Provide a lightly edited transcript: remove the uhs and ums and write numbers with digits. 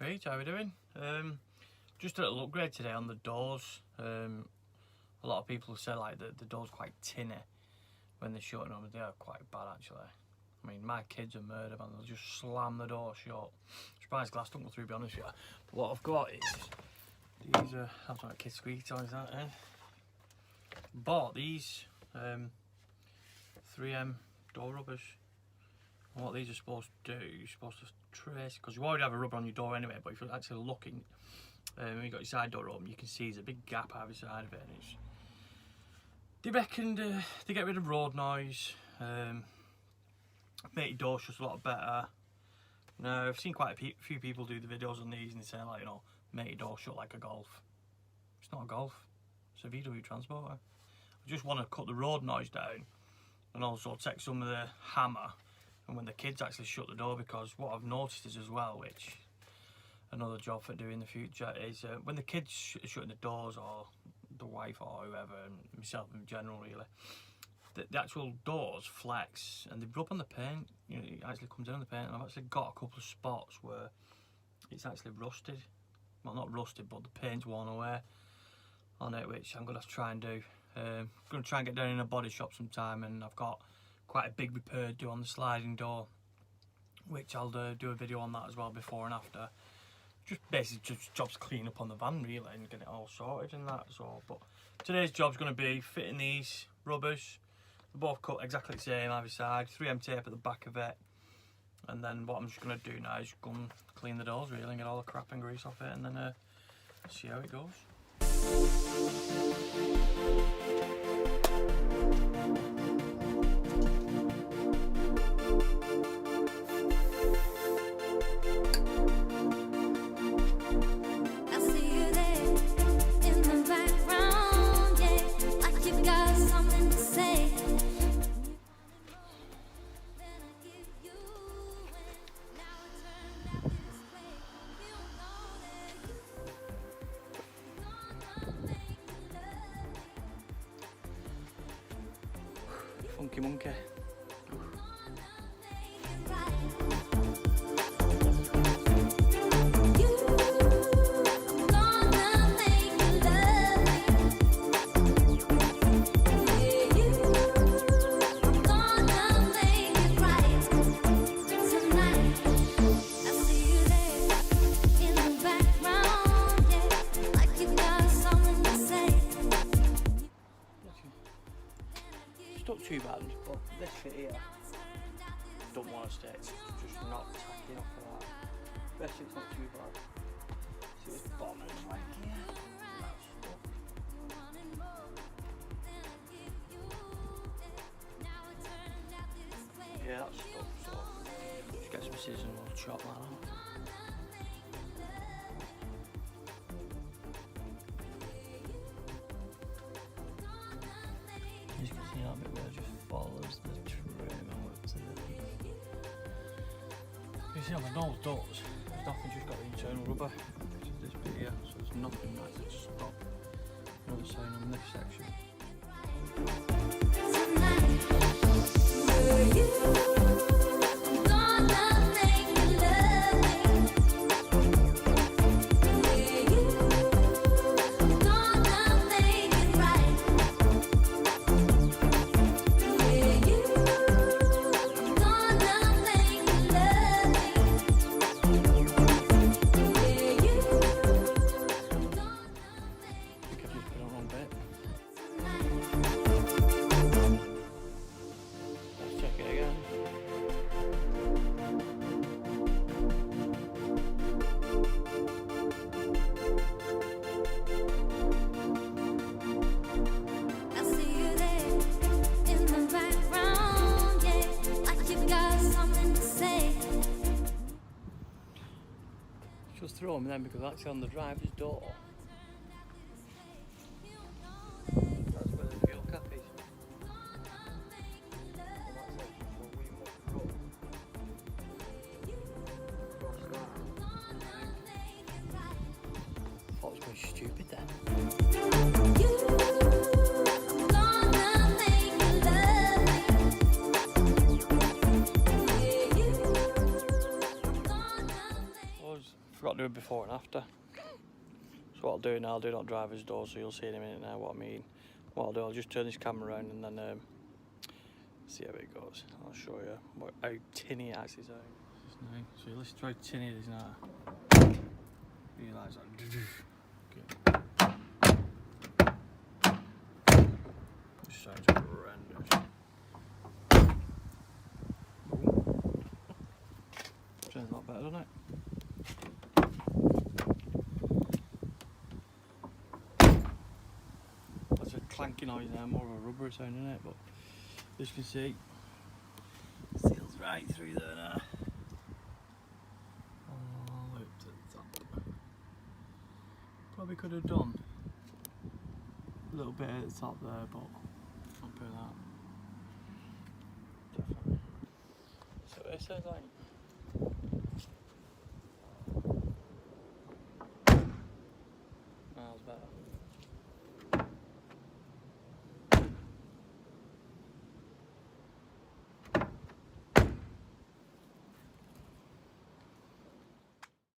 Right, how are we doing? Just a little upgrade today on the doors. A lot of people say like the door's quite tinny when they're shutting them. They are quite bad actually. I mean, my kids are murder, man. They'll just slam the door shut. Surprised glass don't go through, to be honest with you. But what I've got is these are, that's what kids squeaky toys, that, eh? Bought these 3M door rubbers. And what these are supposed to do, you're supposed to trace, because you already have a rubber on your door anyway, but if you're actually looking, when you've got your side door open, you can see there's a big gap either side of it. And it's, they reckon they get rid of road noise, make your door shut a lot better. Now, I've seen quite a few people do the videos on these and they say, like, you know, make your door shut like a Golf. It's not a Golf, it's a VW Transporter. I just want to cut the road noise down and also take some of the hammer and when the kids actually shut the door, because what I've noticed is as well, which another job for doing in the future, is when the kids are shutting the doors, or the wife or whoever, and myself in general really, the actual doors flex and they rub on the paint. You know, it actually comes down the paint, and I've actually got a couple of spots where it's actually rusted. Well, not rusted, but the paint's worn away on it, which I'm going to have to try and do. I'm going to try and get down in a body shop sometime, and I've got quite a big repair to do on the sliding door, which I'll do a video on that as well, before and after. Just basically just jobs clean up on the van really and get it all sorted and that. So, but today's job's going to be fitting these rubbers. They're both cut exactly the same either side, 3M tape at the back of it, and then what I'm just going to do now is go and clean the doors really and get all the crap and grease off it, and then see how it goes. Funky monkey. Not too bad, but this bit here don't want to stay, it's just not tacky enough for that. Best it's not too bad. See this bottom is like here, that's stuck. Yeah, that's stuck, so just get some scissors and we'll chop that out. As you can see, that bit where it just follows the trim out to the... You see how my nose does? There's nothing, just got the internal rubber, which is this bit here, so there's nothing like that to stop another sign on this section. Just throw them then, because actually on the driver's door, that's where the fuel cap is. I thought it was going stupid then. got to do a before and after. So what I'll do now, I'll do it on driver's door, so you'll see in a minute now what I mean. What I'll do, I'll just turn this camera around and then see how it goes. I'll show you how tinny it actually is. So let's try tinny it is now. Realise that. This sounds horrendous. Sounds a lot better, doesn't it? That's a clanky noise now, more of a rubber sound in it, but as you can see, it seals right through there now. All up to the top. Probably could have done a little bit at the top there, but I'll put that. Definitely. So it says like